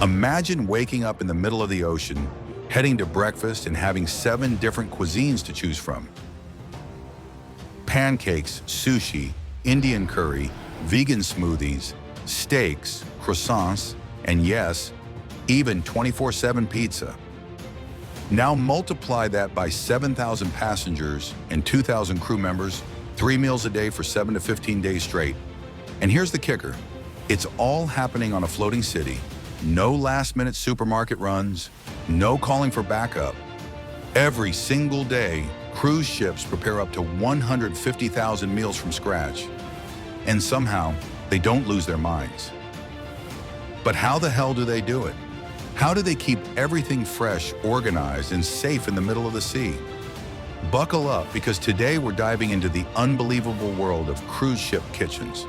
Imagine waking up in the middle of the ocean, heading to breakfast and having 7 different cuisines to choose from. Pancakes, sushi, Indian curry, vegan smoothies, steaks, croissants, and yes, even 24/7 pizza. Now multiply that by 7,000 passengers and 2,000 crew members, 3 meals a day for 7 to 15 days straight. And here's the kicker. It's all happening on a floating city. No last-minute supermarket runs, no calling for backup. Every single day, cruise ships prepare up to 150,000 meals from scratch. And somehow, they don't lose their minds. But how the hell do they do it? How do they keep everything fresh, organized, and safe in the middle of the sea? Buckle up, because today we're diving into the unbelievable world of cruise ship kitchens.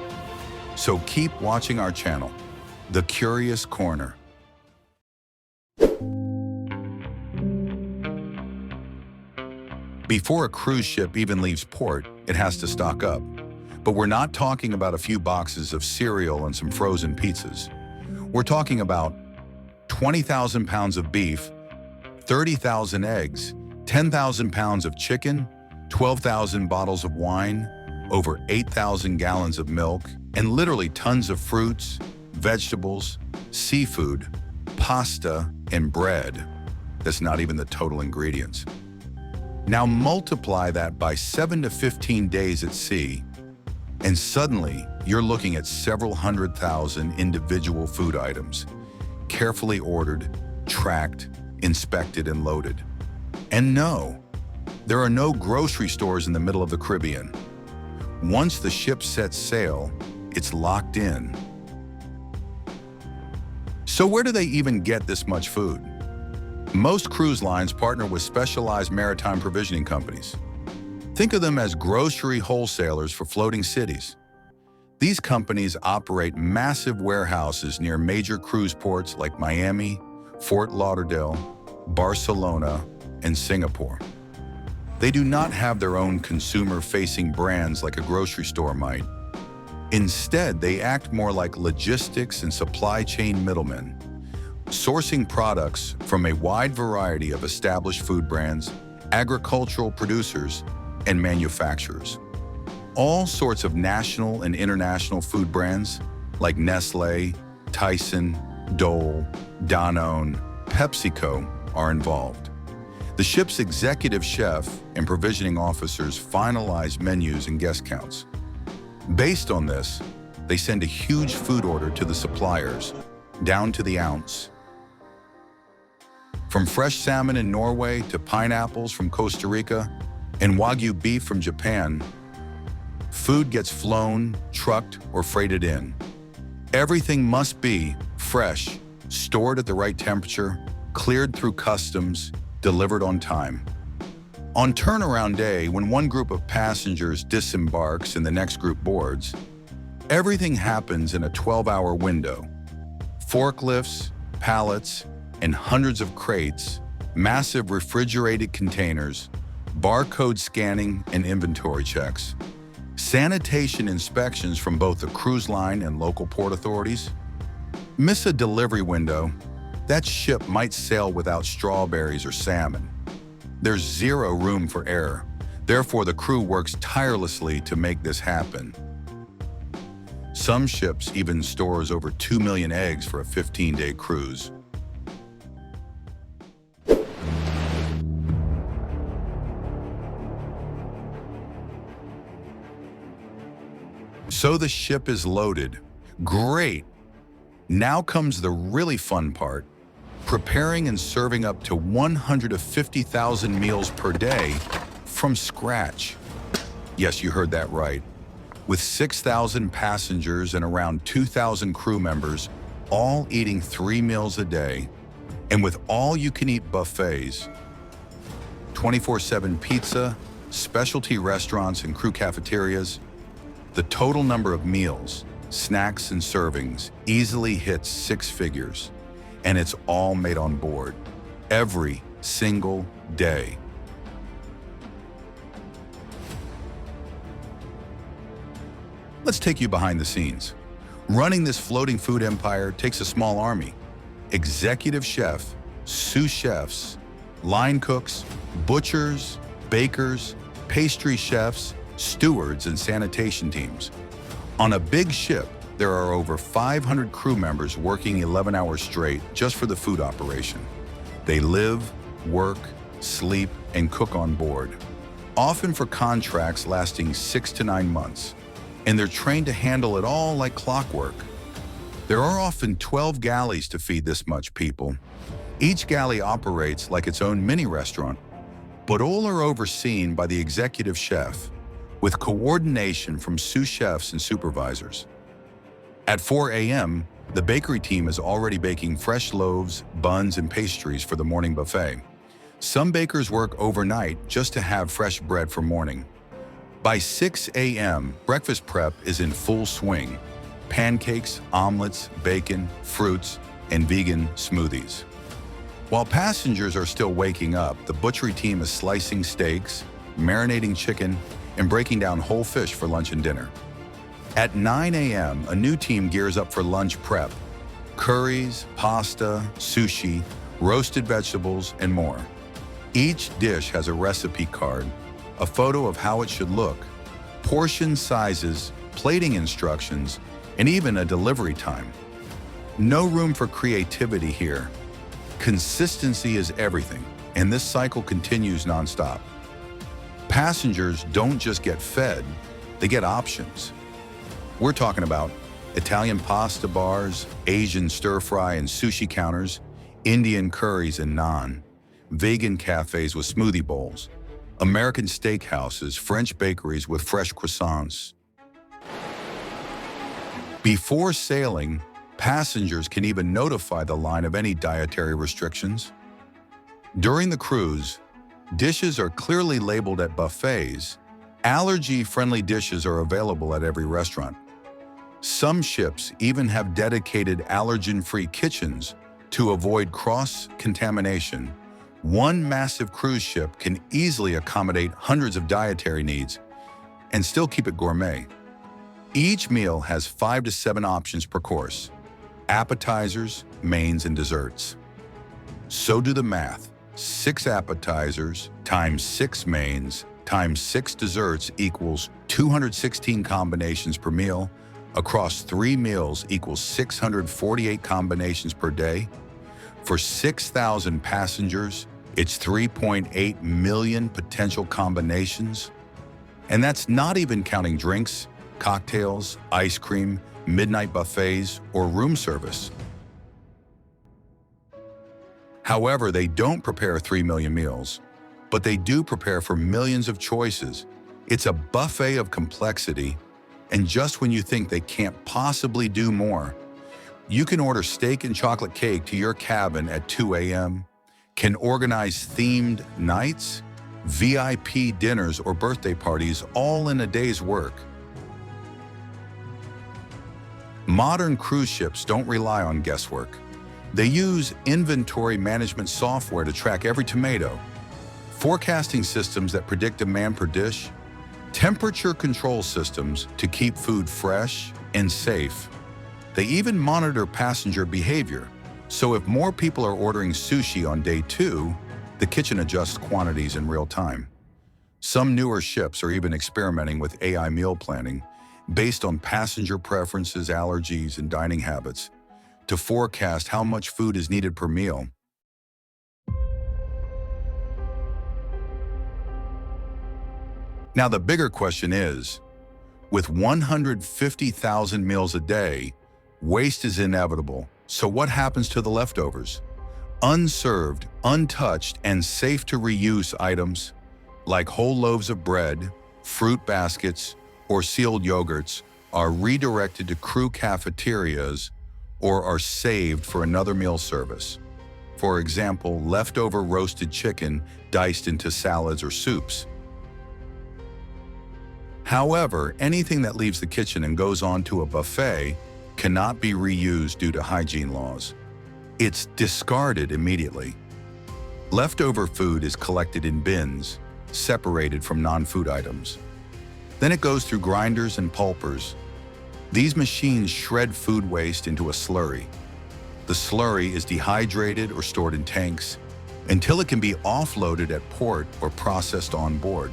So keep watching our channel, The Curious Corner. Before a cruise ship even leaves port, it has to stock up. But we're not talking about a few boxes of cereal and some frozen pizzas. We're talking about 20,000 pounds of beef, 30,000 eggs, 10,000 pounds of chicken, 12,000 bottles of wine, over 8,000 gallons of milk, and literally tons of fruits, vegetables, seafood, pasta, and bread. That's not even the total ingredients. Now multiply that by 7 to 15 days at sea, and suddenly you're looking at several 100,000 individual food items, carefully ordered, tracked, inspected, and loaded. And no, there are no grocery stores in the middle of the Caribbean. Once the ship sets sail, it's locked in. So where do they even get this much food? Most cruise lines partner with specialized maritime provisioning companies. Think of them as grocery wholesalers for floating cities. These companies operate massive warehouses near major cruise ports like Miami, Fort Lauderdale, Barcelona, and Singapore. They do not have their own consumer-facing brands like a grocery store might. Instead, they act more like logistics and supply chain middlemen, sourcing products from a wide variety of established food brands, agricultural producers, and manufacturers. All sorts of national and international food brands like Nestle, Tyson, Dole, Danone, PepsiCo are involved. The ship's executive chef and provisioning officers finalize menus and guest counts. Based on this, they send a huge food order to the suppliers, down to the ounce. From fresh salmon in Norway to pineapples from Costa Rica and Wagyu beef from Japan, food gets flown, trucked, or freighted in. Everything must be fresh, stored at the right temperature, cleared through customs, delivered on time. On turnaround day, when one group of passengers disembarks and the next group boards, everything happens in a 12-hour window. Forklifts, pallets, and hundreds of crates, massive refrigerated containers, barcode scanning and inventory checks, sanitation inspections from both the cruise line and local port authorities. Miss a delivery window, that ship might sail without strawberries or salmon. There's zero room for error. Therefore, the crew works tirelessly to make this happen. Some ships even stores over 2 million eggs for a 15-day cruise. So the ship is loaded. Great! Now comes the really fun part, preparing and serving up to 150,000 meals per day from scratch. Yes, you heard that right. With 6,000 passengers and around 2,000 crew members, all eating 3 meals a day, and with all-you-can-eat buffets, 24/7 pizza, specialty restaurants and crew cafeterias, the total number of meals, snacks, and servings easily hits 6 figures, and it's all made on board, every single day. Let's take you behind the scenes. Running this floating food empire takes a small army. executive chef, sous chefs, line cooks, butchers, bakers, pastry chefs, stewards, and sanitation teams. On a big ship, there are over 500 crew members working 11 hours straight just for the food operation. They live, work, sleep, and cook on board, often for contracts lasting 6 to 9 months, and they're trained to handle it all like clockwork. There are often 12 galleys to feed this much people. Each galley operates like its own mini restaurant, but all are overseen by the executive chef, with coordination from sous chefs and supervisors. At 4 a.m., the bakery team is already baking fresh loaves, buns, and pastries for the morning buffet. Some bakers work overnight just to have fresh bread for morning. By 6 a.m., breakfast prep is in full swing. Pancakes, omelets, bacon, fruits, and vegan smoothies. While passengers are still waking up, the butchery team is slicing steaks, marinating chicken, and breaking down whole fish for lunch and dinner. At 9 a.m., a new team gears up for lunch prep. Curries, pasta, sushi, roasted vegetables, and more. Each dish has a recipe card, a photo of how it should look, portion sizes, plating instructions, and even a delivery time. No room for creativity here. Consistency is everything, and this cycle continues nonstop. Passengers don't just get fed, they get options. We're talking about Italian pasta bars, Asian stir-fry and sushi counters, Indian curries and naan, vegan cafes with smoothie bowls, American steakhouses, French bakeries with fresh croissants. Before sailing, passengers can even notify the line of any dietary restrictions. During the cruise, dishes are clearly labeled at buffets. Allergy-friendly dishes are available at every restaurant. Some ships even have dedicated allergen-free kitchens to avoid cross-contamination. One massive cruise ship can easily accommodate hundreds of dietary needs and still keep it gourmet. Each meal has 5 to 7 options per course: appetizers, mains, and desserts. So do the math. 6 appetizers times 6 mains times 6 desserts equals 216 combinations per meal. Across 3 meals equals 648 combinations per day. For 6,000 passengers, it's 3.8 million potential combinations. And that's not even counting drinks, cocktails, ice cream, midnight buffets, or room service. However, they don't prepare 3 million meals, but they do prepare for millions of choices. It's a buffet of complexity, and just when you think they can't possibly do more, you can order steak and chocolate cake to your cabin at 2 a.m., can organize themed nights, VIP dinners, or birthday parties all in a day's work. Modern cruise ships don't rely on guesswork. They use inventory management software to track every tomato, forecasting systems that predict demand per dish, temperature control systems to keep food fresh and safe. They even monitor passenger behavior, so if more people are ordering sushi on day 2, the kitchen adjusts quantities in real time. Some newer ships are even experimenting with AI meal planning based on passenger preferences, allergies, and dining habits to forecast how much food is needed per meal. Now, the bigger question is, with 150,000 meals a day, waste is inevitable. So what happens to the leftovers? Unserved, untouched, and safe to reuse items like whole loaves of bread, fruit baskets, or sealed yogurts are redirected to crew cafeterias or are saved for another meal service. For example, leftover roasted chicken diced into salads or soups. However, anything that leaves the kitchen and goes on to a buffet cannot be reused due to hygiene laws. It's discarded immediately. Leftover food is collected in bins, separated from non-food items. Then it goes through grinders and pulpers. These machines shred food waste into a slurry. The slurry is dehydrated or stored in tanks until it can be offloaded at port or processed on board.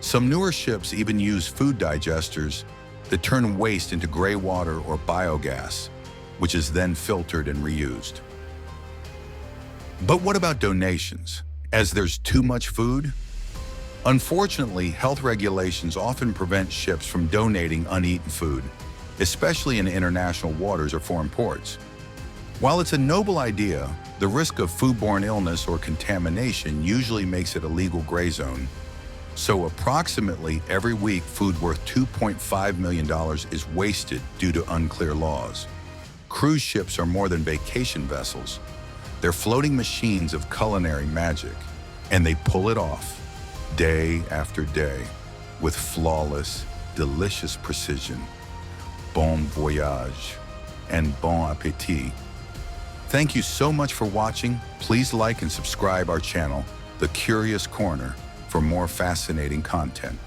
Some newer ships even use food digesters that turn waste into gray water or biogas, which is then filtered and reused. But what about donations, as there's too much food? Unfortunately, health regulations often prevent ships from donating uneaten food, especially in international waters or foreign ports. While it's a noble idea, the risk of foodborne illness or contamination usually makes it a legal gray zone. So approximately every week, food worth $2.5 million is wasted due to unclear laws. Cruise ships are more than vacation vessels. They're floating machines of culinary magic, and they pull it off day after day with flawless, delicious precision. Bon voyage and bon appétit. Thank you so much for watching. Please like and subscribe our channel, The Curious Corner, for more fascinating content.